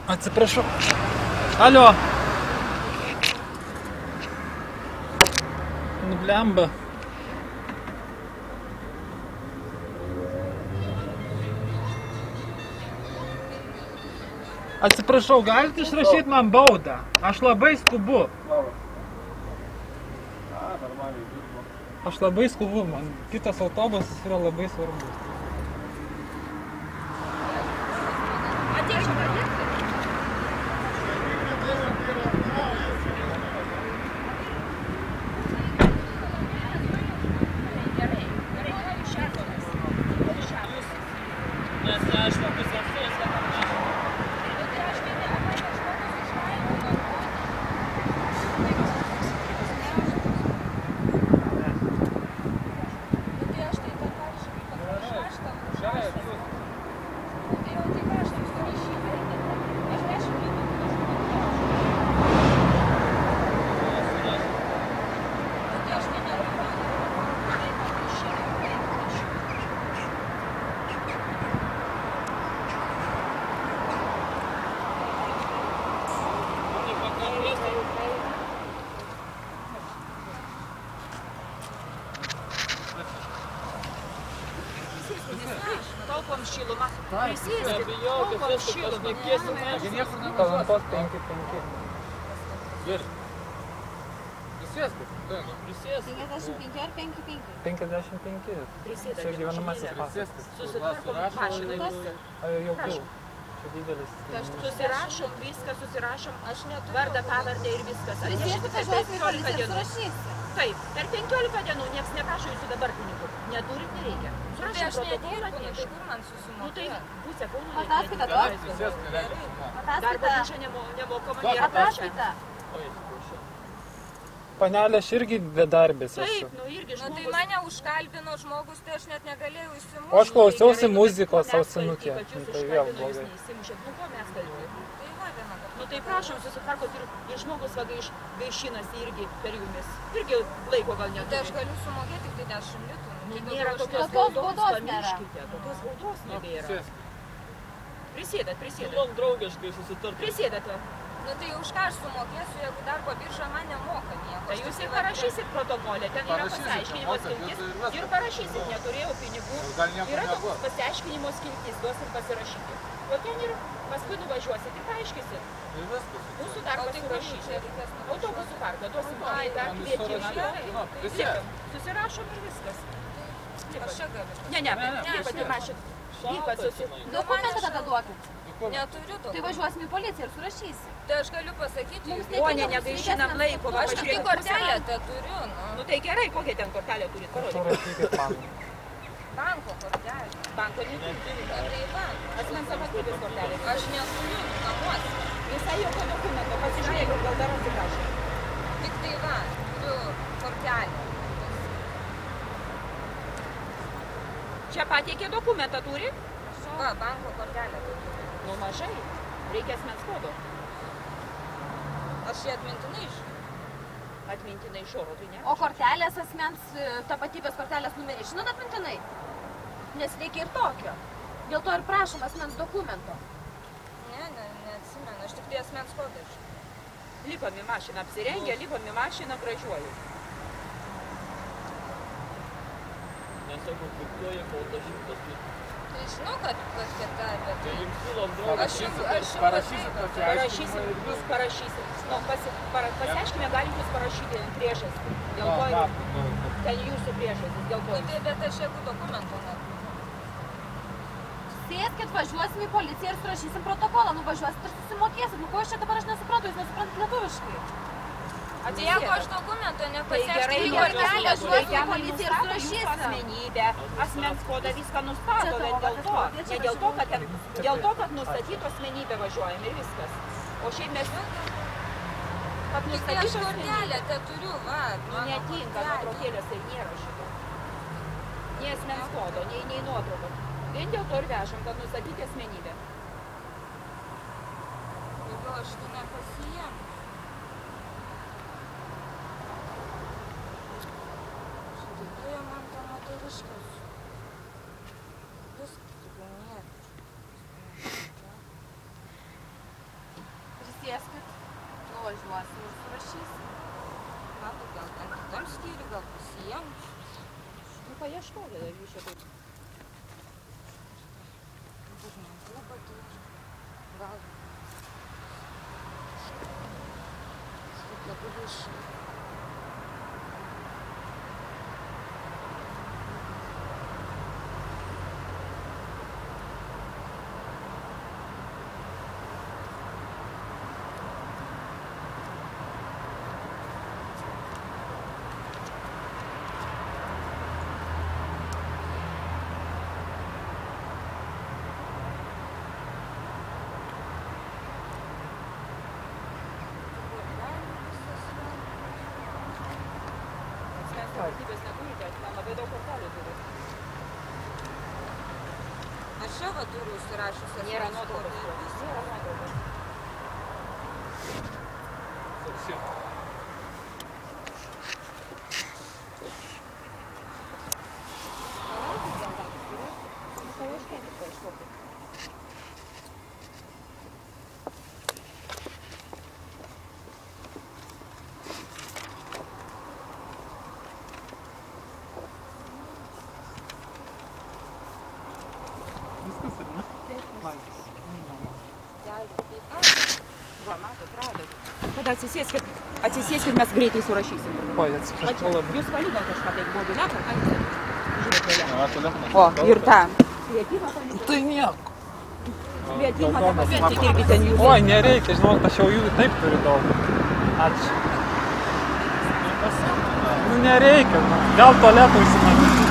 Atsiprašau. Alio. Nublemba. Atsiprašau, galite išrašyti man baudą? Aš labai skubu. Aš labai skubu, man kitas autobusas yra labai svarbus. Taupom šilumą. Prisėskit, taupom šilumą. Kalantos 5-5. Gerai. Prisėskit. Prisėskit. 55 ar 55? 55. Prisėskit. Čia gyvenamasis pastatas. Susitvarkom mašiną viską. Jokių. Čia didelis. Susirašom viską, susirašom. Aš neturiu. Vardą, pavardę ir viskas. Prisėskit, važiuosi į policiją, surašysi. Taip, per 15 dienų nieks neprašo jūsų dabar pinigų. Neturit, nereikia. Tai aš nedirbu, tai kur man susimokėti? Nu tai pusę Kauno Ataskaita duok. Darbo Ataskaita. ginčą nemokama nėra. Ataskaita. Panelė, aš irgi bedarbis esu. Taip, nu irgi Nu tai žmogus. mane užkalbino žmogus, tai aš net negalėjau įsimušti. O aš klausiausi Gerai, muzikos nu, ausinukė. kad jūs Tai vėl užkalbino, jūs blogai. neįsimušėt. Nu ko mes kalbėjome? Tai va viena kartą. Nu tai prašom, susitvarkot ir žmogus va gaišinasi irgi per jumis. Irgi laiko gal Tai aš neturi. galiu sumokėti tik tai 10 litų. Nėra tokios Tokios baudos, baudos nėra. pamirškite. Tokios baudos nebėra. Prisėdat, prisėdat. Siūlom draugiškai susitarti. Prisėdat. va. Nu tai už ką aš sumokėsiu, jeigu darbo birža man nemoka nieko. Tai jūs ir parašysit protokolę, ten yra Parašysit, pasiaiškinimo skiltis ir viskas. ir parašysit, neturėjau pinigų. Gal nieko Yra nebuvo. toks pasiaiškinimo skiltis, duosit pasirašyti. O ten ir paskui nuvažiuosit ir paaiškisit. Ir viskas. Mūsų O darbas tai kur jūs čia surašyti. reikės Autobusų parką, duosim Ai, tą man kvietimą. surašyti. Nu, prisėsk. Likim, susirašom ir viskas. Aš čia galiu. Ne, lipat įrašyt. Lipat Dokumentą tada duokit. Neturiu to. Tai važiuosim į policiją ir surašysi. Tai aš galiu pasakyti. Mums jums. Pone, negaišinam laiko. va, Aš tik žiūrėkit, kortelę te turiu, Nu tai gerai, kokią ten kortelę turit parodyti. Surašykit man. banko kortelę. Banko neturi. Tai banko. Asmens tapatybės kortelė. Aš neturiu namuose. Visai jokio dokumento, pasižiūrėkit, gal dar atsiprašau. Tik tai va, turiu kortelę. Čia pateikė dokumentą turi? Va, banko kortelę. Nu mažai. Reikia asmens kodo. Aš jį atmintinai iš. Atmintinai iš oro, tai ne? O kortelės asmens tapatybės kortelės numerį žinot atmintinai? Nes reikia ir tokio. Dėl to ir prašom asmens dokumento. Neatsimenu. Aš tik tai asmens kodą iš. Lipam į mašiną apsirengę, lipam į mašiną, gražiuoju. Nesakau, diktuoja kauta 100 litų. Tai žinau, kad kita, bet... Tai jums siūlom Aš draugiškai jau- sutarti. aš jau Parašysit matai, pasiaiškinimą ir viskas. Parašysit. Nu, pasiaiškinę galim jūs parašyti priežastį. Dėl ko Va, ten jūsų priežastis, dėl ko. Tai bet aš jeigu dokumento neturiu. Sėskit, važiuosim į policiją ir surašysim protokolą. Nuvažiuosit ir susimokėsit. Nu ko aš čia dabar aš nesuprantu, jūs nesuprantat lietuviškai. Tai jeigu aš dokumento Tai gerai, nepasiaiškinu kortelę, kortelę, važiuosim į jam policiją ir nustato surašysim. jūsų asmenybę, asmens kodą viską nustato, Čia bet tavo dėl to, vardas, ne dėl to, kad ten, dėl to, kad nustatyto asmenybę važiuojam ir viskas. O šiaip mes, kad tik tai aš nustatyto kortelę te turiu, va. Nu, netinka, nuotraukėlės tai nėra šito. Nei asmens kodo, nei nuotraukos. Vien dėl to ir vežam, kad nustatyti asmenybę. Jeigu aš tu nepasijėmu. Šitai man ta moteriškas. Viskas, tik nėra. atsisėskit, nuvažiuosim ir surašysim. Matot, gal ten kitam skyriui, gal visiems. Nu, paieškokite, jūs čia taip. Žmogų paturi. Gal. Kažkaip labai viešai. Tapatybės neturite, man labai daug kortelių turi. Aš čia va turiu užsirašiusi. Nėra nuotraukos. Nėra nuotraukos. Совсем. Paieškokit, paieškokit. Viskas, ar ne? Va, matot, radot. Tada atsisėskit, mes greitai surašysim. Oi, atsiprašau labai. Jūs palydot kažką, tai buvo biletą? Žiūrėk, Nėra telefonas. o, ir tą. Kvietimą palydot. Tai nieko. Kvietimą tą pasitikti irgi ten jūs. Oi, nereikia, žinok, aš jau jų taip turiu daug. Ačiū. Nu nereikia, gal tualeto užsimatyti.